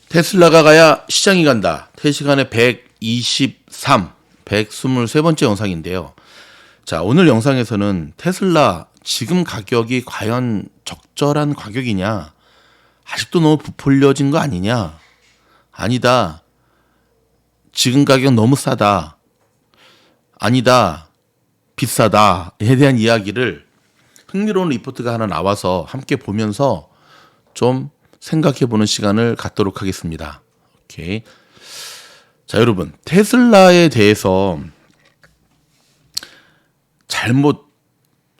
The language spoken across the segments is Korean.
테슬라가 가야 시장이 간다. 3시간에 123번째 영상인데요. 자, 오늘 영상에서는 테슬라 지금 가격이 과연 적절한 가격이냐? 아직도 너무 부풀려진 거 아니냐? 아니다. 지금 가격 너무 싸다. 아니다. 비싸다에 대한 이야기를 흥미로운 리포트가 하나 나와서 함께 보면서 좀 생각해보는 시간을 갖도록 하겠습니다. 오케이. 자, 여러분, 테슬라에 대해서 잘못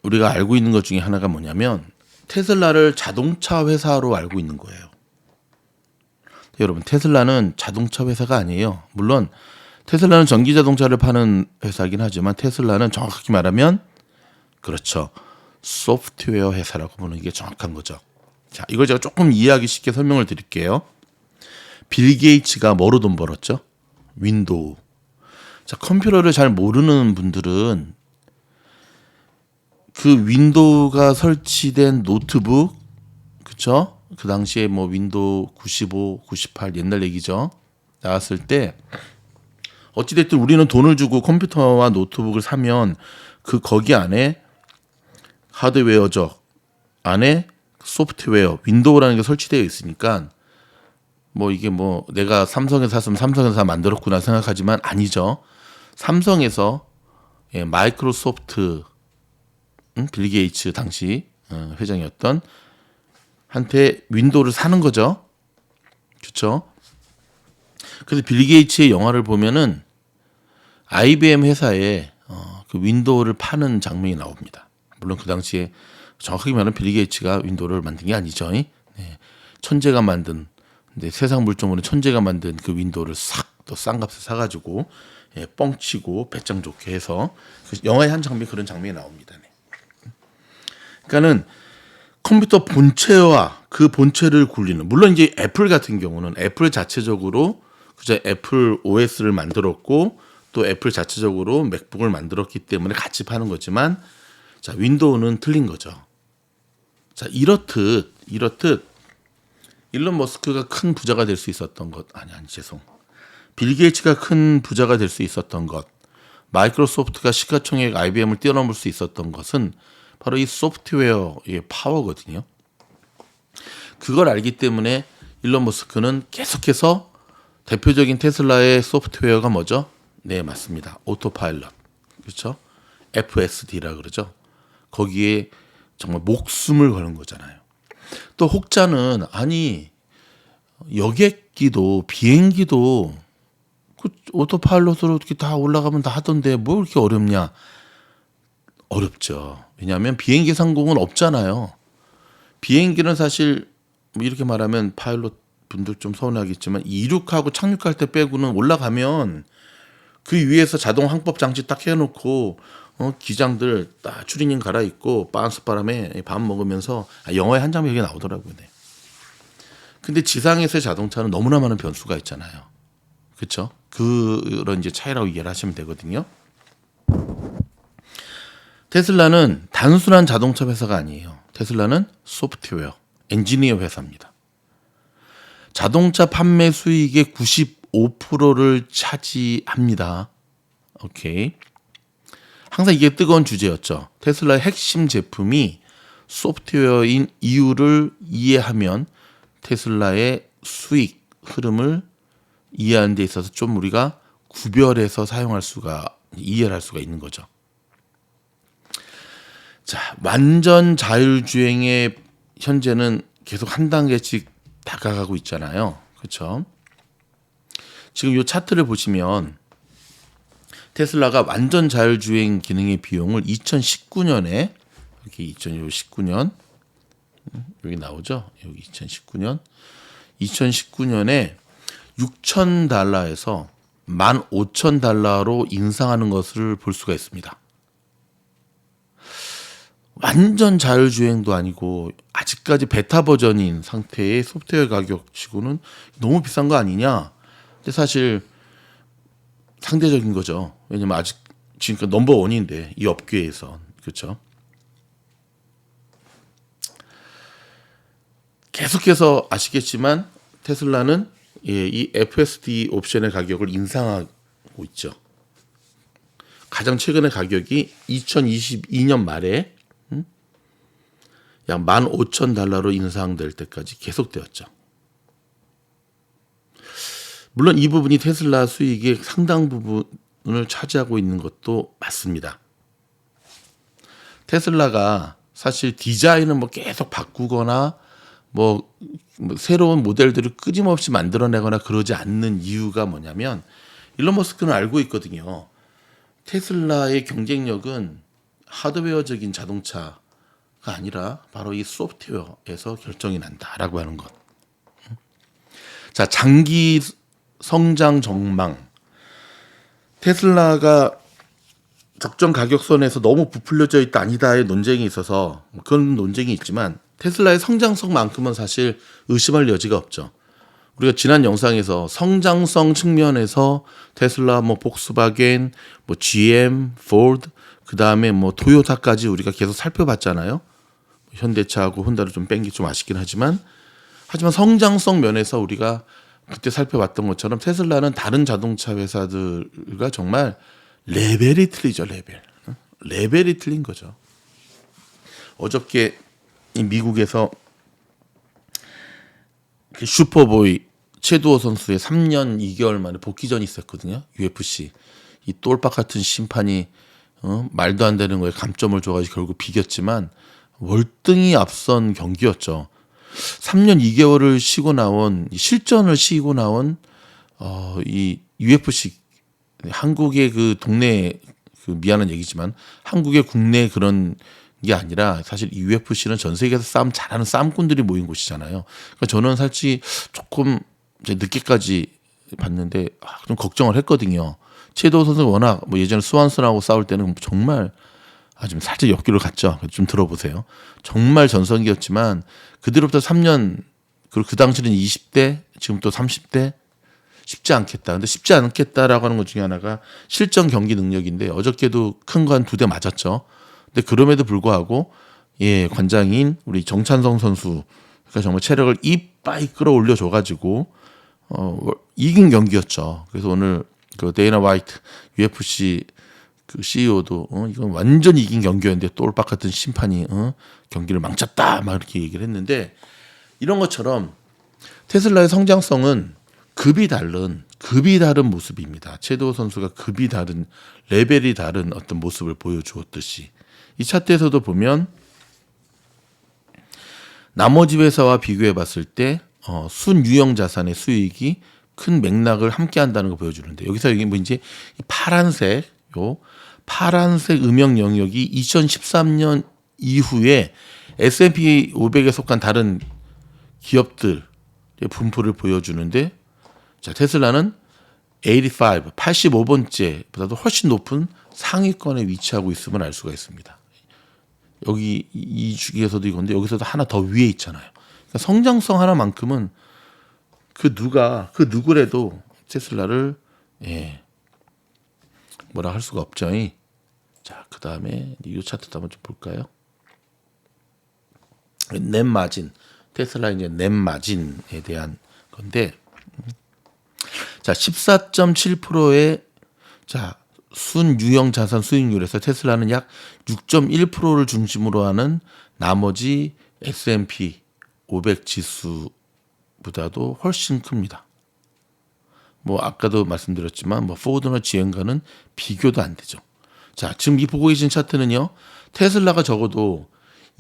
우리가 알고 있는 것 중에 하나가 뭐냐면 테슬라를 자동차 회사로 알고 있는 거예요. 여러분, 테슬라는 자동차 회사가 아니에요. 물론 테슬라는 전기 자동차를 파는 회사이긴 하지만 테슬라는 정확하게 말하면 그렇죠. 소프트웨어 회사라고 보는 게 정확한 거죠. 자, 이걸 제가 조금 이해하기 쉽게 설명을 드릴게요. 빌 게이츠가 뭐로 돈 벌었죠? 윈도우. 자, 컴퓨터를 잘 모르는 분들은 그 윈도우가 설치된 노트북, 그쵸? 그 당시에 뭐 윈도우 95, 98 옛날 얘기죠. 나왔을 때 어찌됐든 우리는 돈을 주고 컴퓨터와 노트북을 사면 그 거기 안에 하드웨어적 안에 소프트웨어, 윈도우라는 게 설치되어 있으니까 뭐 이게 뭐 내가 삼성에서 샀으면 삼성에서 만들었구나 생각하지만 아니죠. 삼성에서 마이크로소프트 빌 게이츠 당시 회장이었던 한테 윈도우를 사는 거죠. 그렇죠? 그래서 빌 게이츠의 영화를 보면은 IBM 회사에 그 윈도우를 파는 장면이 나옵니다. 물론 그 당시에 정확하게 말하면 빌 게이츠가 윈도우를 만든 게 아니죠. 네. 천재가 만든, 근데 세상 물정으로 천재가 만든 그 윈도우를 싹 또 싼 값에 사가지고 뻥치고 배짱 좋게 해서 그 영화의 한 장면 그런 장면이 나옵니다. 네. 그러니까는 컴퓨터 본체와 그 본체를 굴리는, 물론 이제 애플 같은 경우는 애플 자체적으로 그저 애플 OS를 만들었고 또 애플 자체적으로 맥북을 만들었기 때문에 같이 파는 거지만, 자, 윈도우는 틀린 거죠. 자, 이렇듯 일론 머스크가 큰 부자가 될 수 있었던 것, 죄송. 빌 게이츠가 큰 부자가 될 수 있었던 것, 마이크로소프트가 시가총액 IBM을 뛰어넘을 수 있었던 것은 바로 이 소프트웨어의 파워거든요. 그걸 알기 때문에 일론 머스크는 계속해서 대표적인 테슬라의 소프트웨어가 뭐죠? 네, 맞습니다. 오토파일럿. 그렇죠? FSD라 그러죠. 거기에 정말 목숨을 거는 거잖아요. 또 혹자는 아니 여객기도 비행기도 그 오토파일럿으로 이렇게 다 올라가면 다 하던데 뭐 이렇게 어렵냐? 어렵죠. 왜냐하면 비행기 상공은 없잖아요. 비행기는 사실 뭐 이렇게 말하면 파일럿 분들 좀 서운하겠지만 이륙하고 착륙할 때 빼고는 올라가면 그 위에서 자동 항법 장치 딱 해놓고 기장들 딱 추리닝 갈아입고 빤스 바람에 밥 먹으면서 영화의 한 장면이 나오더라고요. 네. 근데 지상에서의 자동차는 너무나 많은 변수가 있잖아요. 그렇죠? 그런 이제 차이라고 이해를 하시면 되거든요. 테슬라는 단순한 자동차 회사가 아니에요. 테슬라는 소프트웨어, 엔지니어 회사입니다. 자동차 판매 수익의 95%를 차지합니다. 오케이. 항상 이게 뜨거운 주제였죠. 테슬라의 핵심 제품이 소프트웨어인 이유를 이해하면 테슬라의 수익 흐름을 이해하는 데 있어서 좀 우리가 구별해서 이해를 할 수가 있는 거죠. 자, 완전 자율주행에 현재는 계속 한 단계씩 다가가고 있잖아요. 그렇죠? 지금 이 차트를 보시면 테슬라가 완전 자율주행 기능의 비용을 2019년에 여기 2019년 여기 나오죠? 여기 2019년에 $6,000에서 $15,000로 인상하는 것을 볼 수가 있습니다. 완전 자율주행도 아니고 아직까지 베타 버전인 상태의 소프트웨어 가격치고는 너무 비싼 거 아니냐? 근데 사실 상대적인 거죠. 왜냐면 아직 지금까지 넘버 원인데 이 업계에서. 그렇죠? 계속해서 아시겠지만 테슬라는 예, 이 FSD 옵션의 가격을 인상하고 있죠. 가장 최근의 가격이 2022년 말에 약 15,000달러로 인상될 때까지 계속되었죠. 물론 이 부분이 테슬라 수익의 상당 부분을 차지하고 있는 것도 맞습니다. 테슬라가 사실 디자인을 뭐 계속 바꾸거나 뭐 새로운 모델들을 끊임없이 만들어내거나 그러지 않는 이유가 뭐냐면 일론 머스크는 알고 있거든요. 테슬라의 경쟁력은 하드웨어적인 자동차가 아니라 바로 이 소프트웨어에서 결정이 난다라고 하는 것. 자, 장기 성장 전망. 테슬라가 적정 가격선에서 너무 부풀려져 있다 아니다의 논쟁이 있어서 그런 논쟁이 있지만 테슬라의 성장성만큼은 사실 의심할 여지가 없죠. 우리가 지난 영상에서 성장성 측면에서 테슬라, 뭐 복스바겐, 뭐 GM, 포드, 그 다음에 뭐 토요타까지 우리가 계속 살펴봤잖아요. 현대차하고 혼다를 좀 뺀 게 좀 아쉽긴 하지만 성장성 면에서 우리가 그때 살펴봤던 것처럼 테슬라는 다른 자동차 회사들과 정말 레벨이 틀리죠. 레벨이 틀린 거죠. 어저께 이 미국에서 그 슈퍼보이 최두호 선수의 3년 2개월 만에 복귀전이 있었거든요. UFC. 이 똘박 같은 심판이 말도 안 되는 거에 감점을 줘가지고 결국 비겼지만 월등히 앞선 경기였죠. 3년 2개월을 쉬고 나온 실전을 쉬고 나온 이 UFC 한국의 그 동네 그 미안한 얘기지만 한국의 국내 그런 게 아니라 사실 이 UFC는 전 세계에서 싸움 잘하는 싸움꾼들이 모인 곳이잖아요. 그러니까 저는 사실 조금 이제 늦게까지 봤는데 좀 걱정을 했거든요. 최도호 선수가 워낙 뭐 예전에 수완선하고 싸울 때는 정말 좀 살짝 옆길로 갔죠. 좀 들어보세요. 정말 전성기였지만 그 뒤로부터 3년 그리고 그 당시는 20대 지금 또 30대 쉽지 않겠다. 근데 쉽지 않겠다라고 하는 것 중에 하나가 실전 경기 능력인데 어저께도 큰 거 한 2대 맞았죠. 근데 그럼에도 불구하고 관장인 우리 정찬성 선수가 정말 체력을 이빠이 끌어올려 줘가지고 이긴 경기였죠. 그래서 오늘 그 데이나 화이트 UFC 그 CEO도 이건 완전 이긴 경기였는데 똘박 같은 심판이 경기를 망쳤다 막 이렇게 얘기를 했는데 이런 것처럼 테슬라의 성장성은 급이 다른 모습입니다. 최도호 선수가 급이 다른 레벨이 다른 어떤 모습을 보여주었듯이 이 차트에서도 보면 나머지 회사와 비교해 봤을 때 순유형 자산의 수익이 큰 맥락을 함께 한다는 걸 보여주는데 여기서 여기 뭐 이제 파란색 음영 영역이 2013년 이후에 S&P 500에 속한 다른 기업들의 분포를 보여주는데 자, 테슬라는 85번째보다도 훨씬 높은 상위권에 위치하고 있음을 알 수가 있습니다. 여기 이 주기에서도 이건데 여기서도 하나 더 위에 있잖아요. 그러니까 성장성 하나만큼은 그 누구래도 테슬라를 뭐라 할 수가 없죠. 자, 그 다음에 이 차트도 한번 좀 볼까요? 넷 마진 테슬라 이제 넷 마진에 대한 건데 자 14.7%의 자 순유형 자산 수익률에서 테슬라는 약 6.1%를 중심으로 하는 나머지 S&P 500 지수보다도 훨씬 큽니다. 뭐 아까도 말씀드렸지만 뭐 포드나 GM과는 비교도 안 되죠. 자, 지금 이 보고 계신 차트는요. 테슬라가 적어도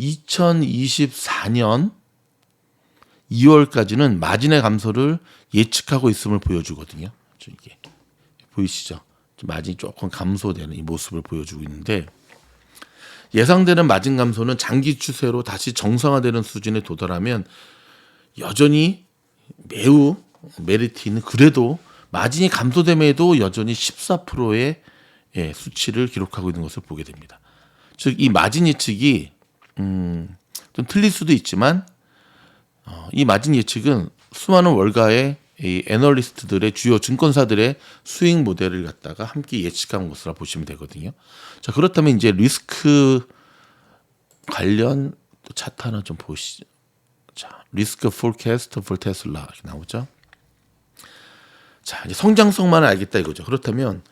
2024년 2월까지는 마진의 감소를 예측하고 있음을 보여주거든요. 이게 보이시죠? 마진이 조금 감소되는 이 모습을 보여주고 있는데 예상되는 마진 감소는 장기 추세로 다시 정상화되는 수준에 도달하면 여전히 매우 메리트 있는 그래도 마진이 감소됨에도 여전히 14%의 수치를 기록하고 있는 것을 보게 됩니다. 즉 이 마진 예측이 좀 틀릴 수도 있지만 이 마진 예측은 수많은 월가의 이 애널리스트들의 주요 증권사들의 수익 모델을 갖다가 함께 예측한 것으로 보시면 되거든요. 자, 그렇다면 이제 리스크 관련 또 차트 하나 좀 보시죠. 자, 리스크 포캐스트 for 테슬라 이렇게 나오죠. 자, 이제 성장성만 알겠다 이거죠. 그렇다면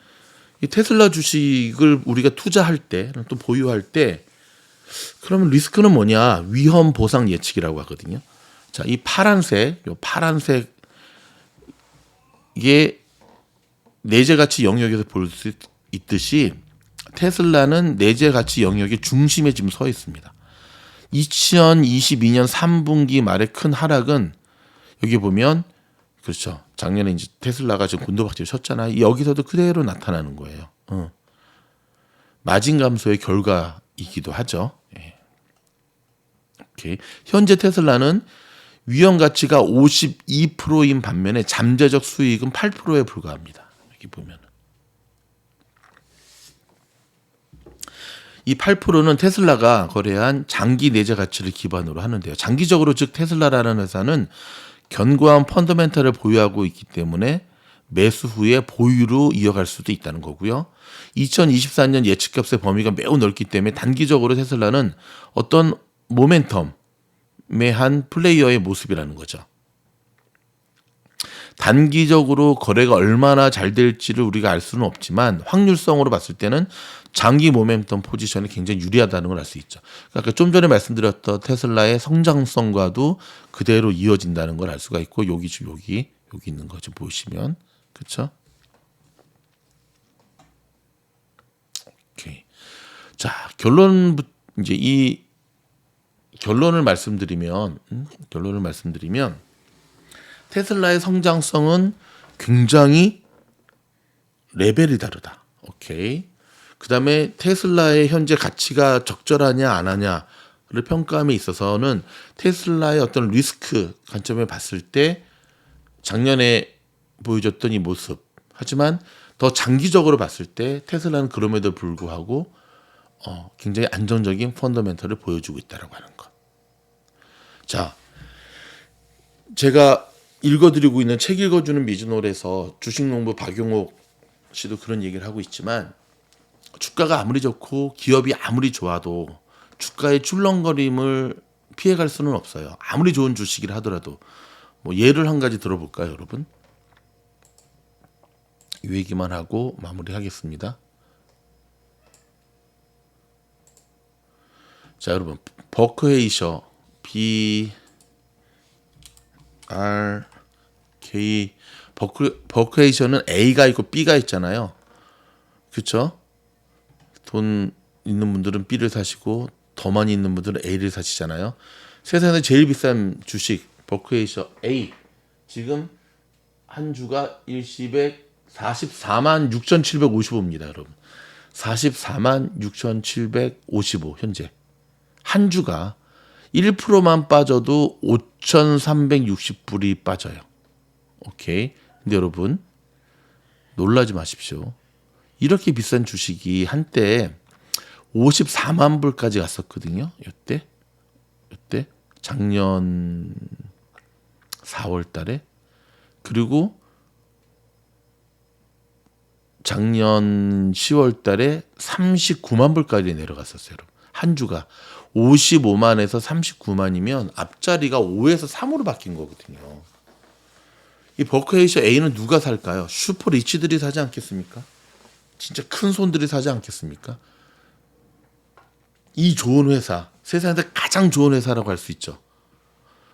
이 테슬라 주식을 우리가 투자할 때, 또 보유할 때, 그러면 리스크는 뭐냐? 위험 보상 예측이라고 하거든요. 자, 이 파란색, 이게 내재 가치 영역에서 볼 수 있듯이 테슬라는 내재 가치 영역의 중심에 지금 서 있습니다. 2022년 3분기 말의 큰 하락은 여기 보면 그렇죠. 작년에 이제 테슬라가 지금 곤도박질 쳤잖아요. 여기서도 그대로 나타나는 거예요. 마진 감소의 결과이기도 하죠. 예. 오케이. 현재 테슬라는 위험 가치가 52%인 반면에 잠재적 수익은 8%에 불과합니다. 여기 보면 이 8%는 테슬라가 거래한 장기 내재 가치를 기반으로 하는데요. 장기적으로 즉 테슬라라는 회사는 견고한 펀더멘탈을 보유하고 있기 때문에 매수 후에 보유로 이어갈 수도 있다는 거고요. 2024년 예측값의 범위가 매우 넓기 때문에 단기적으로 테슬라는 어떤 모멘텀의 한 플레이어의 모습이라는 거죠. 단기적으로 거래가 얼마나 잘 될지를 우리가 알 수는 없지만 확률성으로 봤을 때는 장기 모멘텀 포지션이 굉장히 유리하다는 걸 알 수 있죠. 그러니까 좀 전에 말씀드렸던 테슬라의 성장성과도 그대로 이어진다는 걸 알 수가 있고 여기 있는 거 좀 보시면 그렇죠? 오케이. 자, 결론을 말씀드리면 테슬라의 성장성은 굉장히 레벨이 다르다. 오케이. 그다음에 테슬라의 현재 가치가 적절하냐 안 하냐를 평가함에 있어서는 테슬라의 어떤 리스크 관점에 봤을 때 작년에 보여줬던 이 모습. 하지만 더 장기적으로 봤을 때 테슬라는 그럼에도 불구하고 굉장히 안정적인 펀더멘털을 보여주고 있다라고 하는 것. 자, 제가 읽어드리고 있는 책 읽어주는 미즈놀에서 주식농부 박용옥 씨도 그런 얘기를 하고 있지만 주가가 아무리 좋고 기업이 아무리 좋아도 주가의 출렁거림을 피해갈 수는 없어요. 아무리 좋은 주식이라 하더라도 뭐 예를 한 가지 들어볼까요, 여러분? 이 얘기만 하고 마무리하겠습니다. 자, 여러분 버크헤이셔 버크헤이셔는 A가 있고 B가 있잖아요. 그렇죠? 돈 있는 분들은 B를 사시고 더 많이 있는 분들은 A를 사시잖아요. 세상에서 제일 비싼 주식 버크헤이셔 A 지금 한 주가 일시백 44만 6,755입니다, 여러분. 44만 6,755 현재 한 주가 1%만 빠져도 5,360불이 빠져요. 오케이. 근데 여러분 놀라지 마십시오. 이렇게 비싼 주식이 한때 54만 불까지 갔었거든요. 이때 작년 4월 달에. 그리고 작년 10월 달에 39만 불까지 내려갔었어요. 여러분. 한 주가 55만에서 39만이면 앞자리가 5에서 3으로 바뀐 거거든요. 이 버크헤이셔 A는 누가 살까요? 슈퍼 리치들이 사지 않겠습니까? 진짜 큰 손들이 사지 않겠습니까? 이 좋은 회사, 세상에서 가장 좋은 회사라고 할 수 있죠.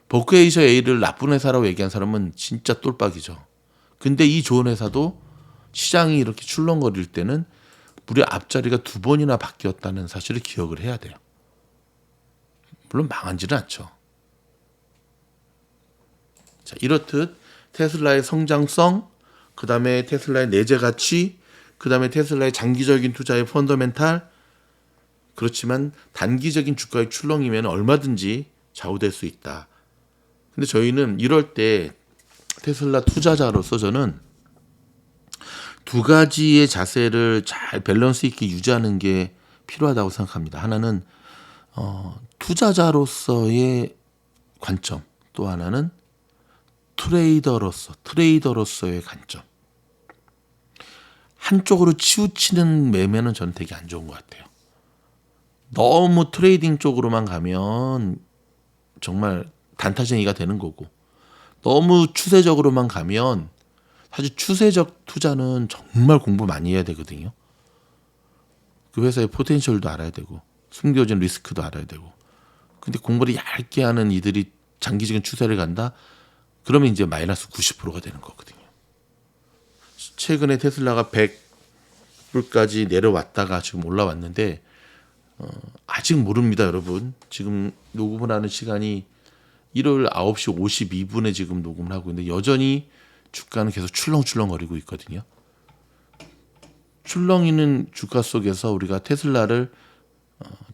버크헤이셔 A를 나쁜 회사라고 얘기한 사람은 진짜 똘빡이죠. 근데 이 좋은 회사도 시장이 이렇게 출렁거릴 때는 무려 앞자리가 2번이나 바뀌었다는 사실을 기억을 해야 돼요. 물론 망한지는 않죠. 자, 이렇듯 테슬라의 성장성, 그 다음에 테슬라의 내재 가치, 그 다음에 테슬라의 장기적인 투자의 펀더멘탈, 그렇지만 단기적인 주가의 출렁이면 얼마든지 좌우될 수 있다. 근데 저희는 이럴 때 테슬라 투자자로서 저는 두 가지의 자세를 잘 밸런스 있게 유지하는 게 필요하다고 생각합니다. 하나는 투자자로서의 관점, 또 하나는 트레이더로서의 관점. 한쪽으로 치우치는 매매는 저는 되게 안 좋은 것 같아요. 너무 트레이딩 쪽으로만 가면 정말 단타쟁이가 되는 거고, 너무 추세적으로만 가면 사실 추세적 투자는 정말 공부 많이 해야 되거든요. 그 회사의 포텐셜도 알아야 되고 숨겨진 리스크도 알아야 되고. 근데 공부를 얇게 하는 이들이 장기적인 추세를 간다? 그러면 이제 마이너스 90%가 되는 거거든요. 최근에 테슬라가 100불까지 내려왔다가 지금 올라왔는데 아직 모릅니다, 여러분. 지금 녹음을 하는 시간이 일요일 9시 52분에 지금 녹음을 하고 있는데 여전히 주가는 계속 출렁출렁거리고 있거든요. 출렁이는 주가 속에서 우리가 테슬라를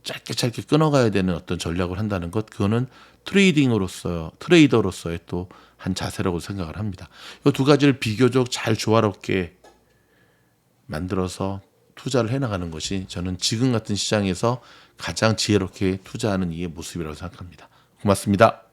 짧게 끊어가야 되는 어떤 전략을 한다는 것, 그거는 트레이더로서의 또 한 자세라고 생각을 합니다. 이 두 가지를 비교적 잘 조화롭게 만들어서 투자를 해나가는 것이 저는 지금 같은 시장에서 가장 지혜롭게 투자하는 이의 모습이라고 생각합니다. 고맙습니다.